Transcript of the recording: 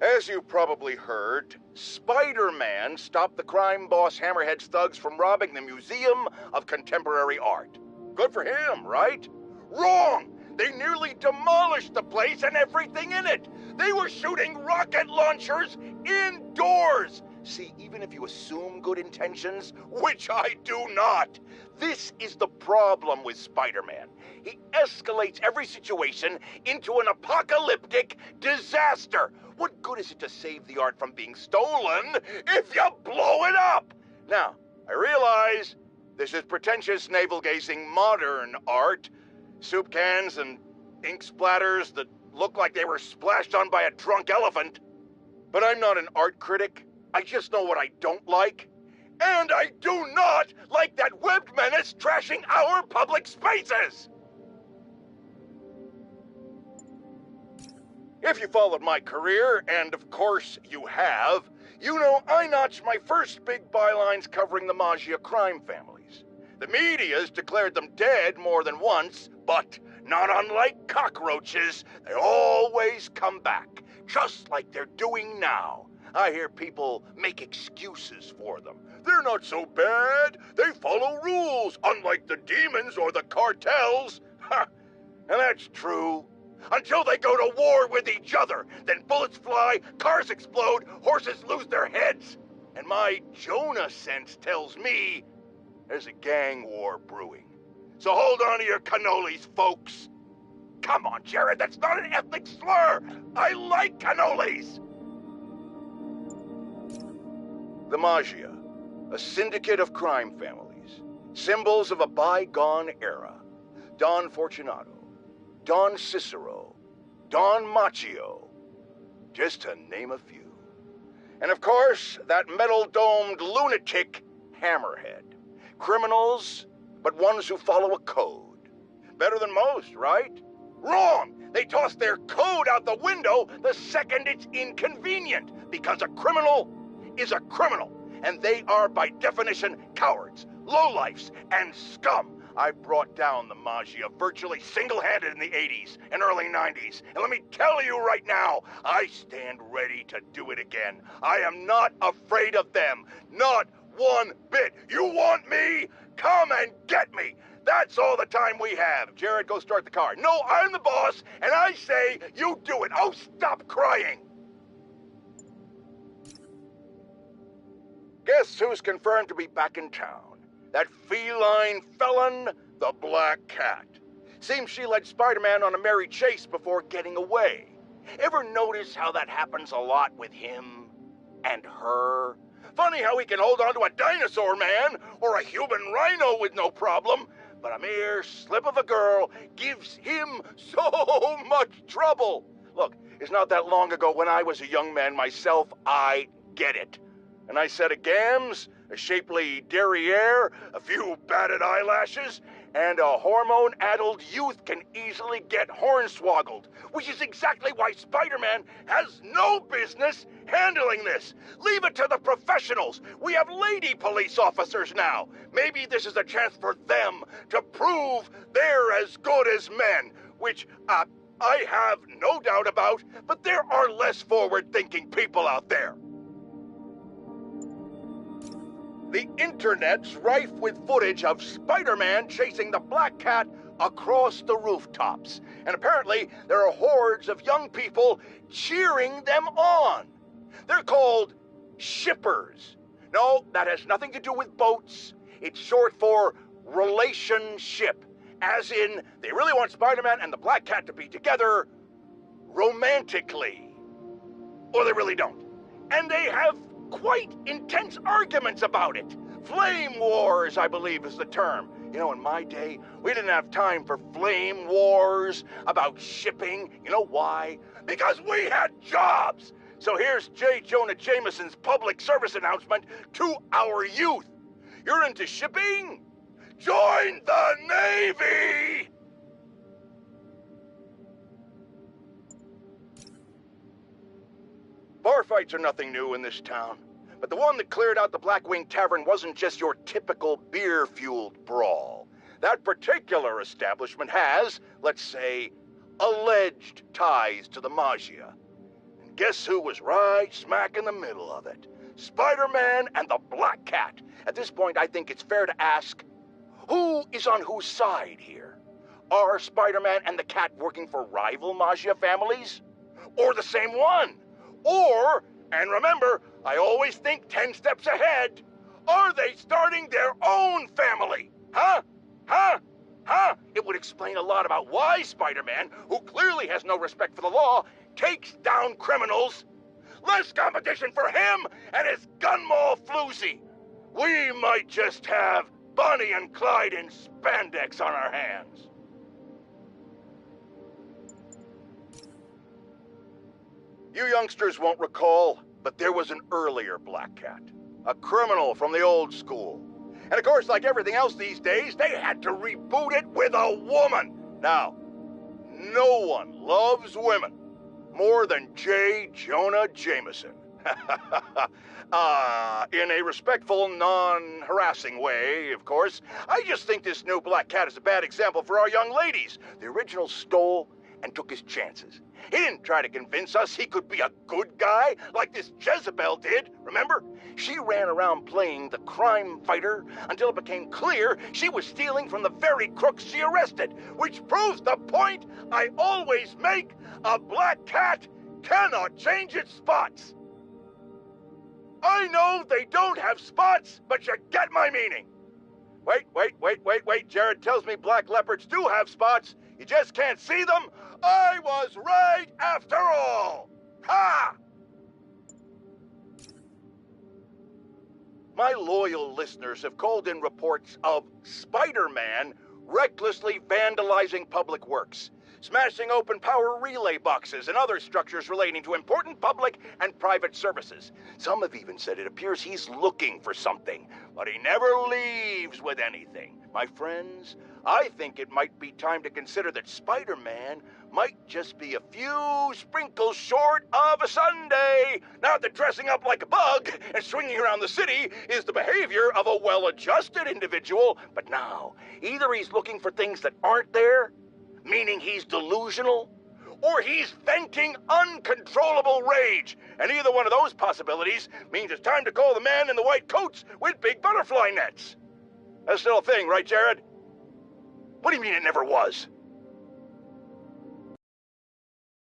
As you probably heard, Spider-Man stopped the crime boss Hammerhead's thugs from robbing the Museum of Contemporary Art. Good for him, right? Wrong! They nearly demolished the place and everything in it! They were shooting rocket launchers indoors! See, even if you assume good intentions, which I do not, this is the problem with Spider-Man. He escalates every situation into an apocalyptic disaster. What good is it to save the art from being stolen if you blow it up? Now, I realize this is pretentious, navel-gazing modern art. Soup cans and ink splatters that look like they were splashed on by a drunk elephant. But I'm not an art critic. I just know what I don't like. And I do not like that webbed menace trashing our public spaces! If you followed my career, and of course you have, you know I notched my first big bylines covering the Maggia crime families. The media's declared them dead more than once, but not unlike cockroaches, they always come back, just like they're doing now. I hear people make excuses for them. They're not so bad. They follow rules, unlike the demons or the cartels. Ha! And that's true. Until they go to war with each other. Then bullets fly, cars explode, horses lose their heads. And my Jonah sense tells me there's a gang war brewing. So hold on to your cannolis, folks. Come on, Jared, that's not an ethnic slur. I like cannolis. The Maggia, a syndicate of crime families, symbols of a bygone era. Don Fortunato, Don Cicero, Don Macchio, just to name a few. And of course, that metal-domed lunatic, Hammerhead. Criminals, but ones who follow a code. Better than most, right? Wrong! They toss their code out the window the second it's inconvenient, because a criminal is a criminal, and they are by definition cowards, lowlifes, and scum. I brought down the Maggia virtually single-handed in the 80s and early 90s, and let me tell you right now, I stand ready to do it again. I am not afraid of them, not one bit. You want me? Come and get me. That's all the time we have. Jared, go start the car. No, I'm the boss, and I say you do it. Oh, stop crying. Guess who's confirmed to be back in town? That feline felon, the Black Cat. Seems she led Spider-Man on a merry chase before getting away. Ever notice how that happens a lot with him and her? Funny how he can hold on to a dinosaur man or a human rhino with no problem, but a mere slip of a girl gives him so much trouble. Look, it's not that long ago when I was a young man myself, I get it. And I said a gams, a shapely derriere, a few batted eyelashes, and a hormone-addled youth can easily get hornswoggled, which is exactly why Spider-Man has no business handling this. Leave it to the professionals. We have lady police officers now. Maybe this is a chance for them to prove they're as good as men, which, I have no doubt about, but there are less forward-thinking people out there. The internet's rife with footage of Spider-Man chasing the Black Cat across the rooftops. And apparently, there are hordes of young people cheering them on. They're called shippers. No, that has nothing to do with boats. It's short for relationship. As in, they really want Spider-Man and the Black Cat to be together romantically. Or they really don't. And they have quite intense arguments about it. Flame wars, I believe, is the term. You know, in my day, we didn't have time for flame wars about shipping. You know why? Because we had jobs. So here's J. Jonah Jameson's public service announcement to our youth. You're into shipping? Join the Navy! Bar fights are nothing new in this town, but the one that cleared out the Blackwing Tavern wasn't just your typical beer-fueled brawl. That particular establishment has, let's say, alleged ties to the Maggia. And Guess who was right smack in the middle of it? Spider-Man and the Black Cat. At this point, I think it's fair to ask, who is on whose side here? Are Spider-Man and the Cat working for rival mafia families? Or the same one? Or, and remember, I always think 10 steps ahead, are they starting their own family? Huh? It would explain a lot about why Spider-Man, who clearly has no respect for the law, takes down criminals. Less competition for him and his gun mall floozy. We might just have Bonnie and Clyde in spandex on our hands. You youngsters won't recall, but there was an earlier Black Cat. A criminal from the old school. And of course, like everything else these days, they had to reboot it with a woman. Now, no one loves women more than J. Jonah Jameson. In a respectful, non-harassing way, of course. I just think this new Black Cat is a bad example for our young ladies. The original stole and took his chances. He didn't try to convince us he could be a good guy like this Jezebel did, remember? She ran around playing the crime fighter until it became clear she was stealing from the very crooks she arrested, which proves the point I always make: a Black Cat cannot change its spots. I know they don't have spots, but you get my meaning. Wait. Jared tells me black leopards do have spots. You just can't see them. I was right after all. Ha! My loyal listeners have called in reports of Spider-Man recklessly vandalizing public works, smashing open power relay boxes and other structures relating to important public and private services. Some have even said it appears he's looking for something, but he never leaves with anything. My friends, I think it might be time to consider that Spider-Man might just be a few sprinkles short of a sundae. Not that dressing up like a bug and swinging around the city is the behavior of a well-adjusted individual, but now, either he's looking for things that aren't there, meaning he's delusional, or he's venting uncontrollable rage. And either one of those possibilities means it's time to call the man in the white coats with big butterfly nets. That's still a thing, right, Jared? What do you mean it never was?